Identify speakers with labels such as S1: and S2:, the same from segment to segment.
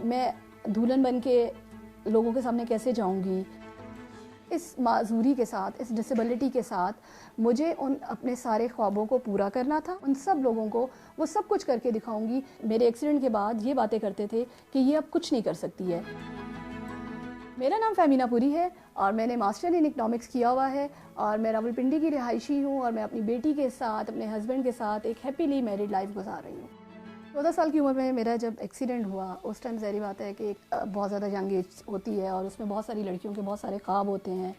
S1: मैं दुल्हन बन के लोगों के सामने कैसे जाऊंगी। इस माजूरी के साथ, इस डिसेबिलिटी के साथ मुझे उन अपने सारे ख्वाबों को पूरा करना था। उन सब लोगों को वो सब कुछ करके दिखाऊंगी। मेरे एक्सीडेंट के बाद ये बातें करते थे कि ये अब कुछ नहीं कर सकती है। मेरा नाम फ़हमीना पुरी है और मैंने मास्टर इन इकनॉमिक्स किया हुआ है और मैं रावलपिंडी की रिहायशी हूँ और मैं अपनी बेटी के साथ, अपने हस्बैंड के साथ एक हैप्पीली मैरिड लाइफ गुजार रही हूँ। 14 साल की उम्र में मेरा जब एक्सीडेंट हुआ, उस टाइम ज़ाहिर बात है कि बहुत ज़्यादा यंग एज होती है और उसमें बहुत सारी लड़कियों के बहुत सारे ख्वाब होते हैं,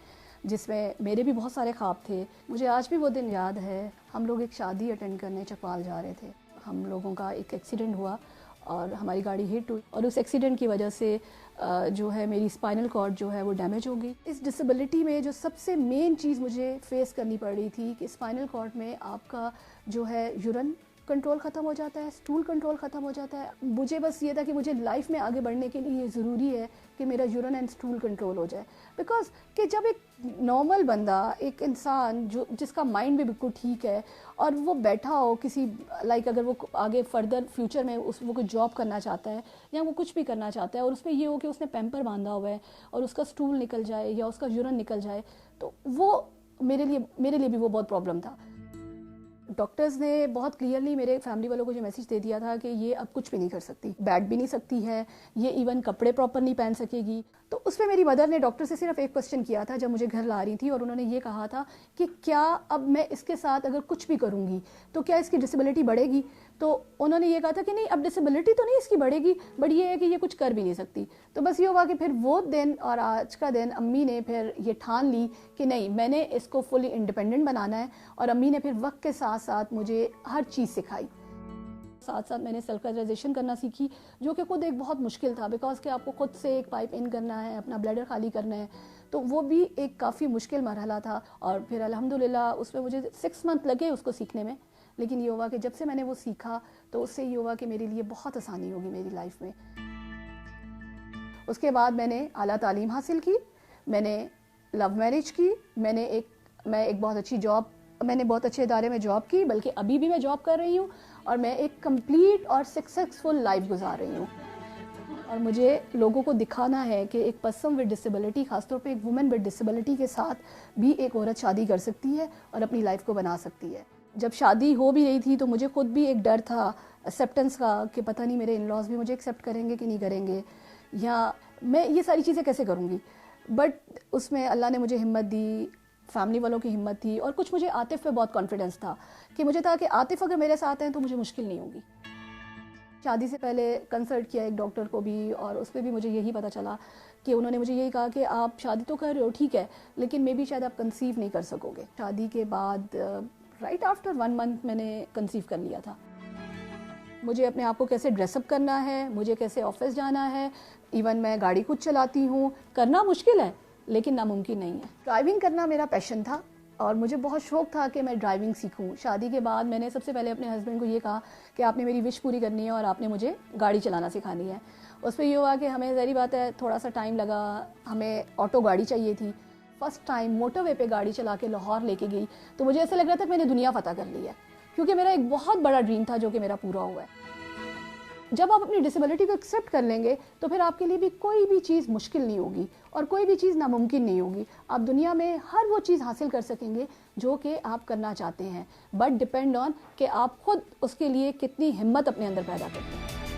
S1: जिसमें मेरे भी बहुत सारे ख्वाब थे। मुझे आज भी वो दिन याद है, हम लोग एक शादी अटेंड करने चकवाल जा रहे थे। हम लोगों का एक एक्सीडेंट हुआ और हमारी गाड़ी हिट हुई और उस एक्सीडेंट की वजह से जो है मेरी स्पाइनल कॉर्ड जो है वो डैमेज हो गई। इस डिसेबिलिटी में जो सबसे मेन चीज़ मुझे फेस करनी पड़ रही थी कि स्पाइनल कॉर्ड में आपका जो है यूरिन कंट्रोल ख़त्म हो जाता है, स्टूल कंट्रोल ख़त्म हो जाता है। मुझे बस ये था कि मुझे लाइफ में आगे बढ़ने के लिए ज़रूरी है कि मेरा यूरिन एंड स्टूल कंट्रोल हो जाए। बिकॉज कि जब एक नॉर्मल बंदा, एक इंसान जो जिसका माइंड भी बिल्कुल ठीक है और वो बैठा हो किसी अगर वो आगे फर्दर फ्यूचर में वो कोई जॉब करना चाहता है या वो कुछ भी करना चाहता है और उसमें ये हो कि उसने पैम्पर बांधा हुआ है और उसका स्टूल निकल जाए या उसका यूरिन निकल जाए, तो वो मेरे लिए भी वो बहुत प्रॉब्लम था। डॉक्टर्स ने बहुत क्लियरली मेरे फैमिली वालों को जो मैसेज दे दिया था कि ये अब कुछ भी नहीं कर सकती, बैठ भी नहीं सकती है, ये इवन कपड़े प्रॉपर नहीं पहन सकेगी। तो उस पर मेरी मदर ने डॉक्टर से सिर्फ एक क्वेश्चन किया था जब मुझे घर ला रही थी और उन्होंने ये कहा था कि क्या अब मैं इसके साथ अगर कुछ भी करूँगी तो क्या इसकी डिसेबिलिटी बढ़ेगी। तो उन्होंने ये कहा था कि नहीं, अब डिसेबिलिटी तो नहीं इसकी बढ़ेगी, बट ये है कि ये कुछ कर भी नहीं सकती। तो बस ये हुआ कि फिर वो दिन और आज का दिन अम्मी ने फिर ये ठान ली कि नहीं, मैंने इसको फुली इंडिपेंडेंट बनाना है। और अम्मी ने फिर वक्त के साथ साथ मुझे हर चीज़ सिखाई। साथ साथ मैंने सेल्फ कैटेगराइजेशन करना सीखी, जो कि खुद एक बहुत मुश्किल था, बिकॉज कि आपको खुद से एक पाइप इन करना है, अपना ब्लैडर खाली करना है, तो वो भी एक काफ़ी मुश्किल मरहला था। और फिर अल्हम्दुलिल्लाह उसमें मुझे 6 मंथ लगे उसको सीखने में। लेकिन ये हुआ कि जब से मैंने वो सीखा तो उससे ये हुआ कि मेरे लिए बहुत आसानी होगी मेरी लाइफ में। उसके बाद मैंने आला तालीम हासिल की, मैंने लव मैरिज की, मैं एक बहुत अच्छे इदारे में जॉब की, बल्कि अभी भी मैं जॉब कर रही हूँ और मैं एक कंप्लीट और सक्सेसफुल लाइफ गुजार रही हूँ। और मुझे लोगों को दिखाना है कि एक पर्सन विद डिसेबिलिटी, खासतौर पे एक वुमेन विद डिसेबिलिटी के साथ भी एक औरत शादी कर सकती है और अपनी लाइफ को बना सकती है। जब शादी हो भी रही थी तो मुझे खुद भी एक डर था एक्सेप्टेंस का कि पता नहीं मेरे इन लॉज भी मुझे एक्सेप्ट करेंगे कि नहीं करेंगे, या मैं ये सारी चीज़ें कैसे करूँगी। बट उसमें अल्लाह ने मुझे हिम्मत दी, फैमिली वालों की हिम्मत थी और कुछ मुझे आतिफ पे बहुत कॉन्फिडेंस था कि मुझे था कि आतिफ अगर मेरे साथ हैं तो मुझे मुश्किल नहीं होगी। शादी से पहले कंसल्ट किया एक डॉक्टर को भी और उस पर भी मुझे यही पता चला कि उन्होंने मुझे यही कहा कि आप शादी तो कर रहे हो, ठीक है, लेकिन मे बी शायद आप कंसीव नहीं कर सकोगे। शादी के बाद राइट आफ्टर 1 मंथ मैंने कंसीव कर लिया था। मुझे अपने आप को कैसे ड्रेसअप करना है, मुझे कैसे ऑफिस जाना है, इवन मैं गाड़ी खुद चलाती हूँ, करना मुश्किल है लेकिन नामुमकिन नहीं है। ड्राइविंग करना मेरा पैशन था और मुझे बहुत शौक था कि मैं ड्राइविंग सीखूं। शादी के बाद मैंने सबसे पहले अपने हस्बैंड को ये कहा कि आपने मेरी विश पूरी करनी है और आपने मुझे गाड़ी चलाना सिखानी है। उस पर यह हुआ कि हमें ज़ाहिर बात है थोड़ा सा टाइम लगा, हमें ऑटो गाड़ी चाहिए थी। फर्स्ट टाइम मोटरवे पे गाड़ी चला के लाहौर लेके गई तो मुझे ऐसा लग रहा था कि मैंने दुनिया फतह कर ली है, क्योंकि मेरा एक बहुत बड़ा ड्रीम था जो कि मेरा पूरा हुआ है। जब आप अपनी डिसेबिलिटी को एक्सेप्ट कर लेंगे तो फिर आपके लिए भी कोई भी चीज़ मुश्किल नहीं होगी और कोई भी चीज़ नामुमकिन नहीं होगी। आप दुनिया में हर वो चीज़ हासिल कर सकेंगे जो कि आप करना चाहते हैं, बट डिपेंड ऑन कि आप खुद उसके लिए कितनी हिम्मत अपने अंदर पैदा करते हैं।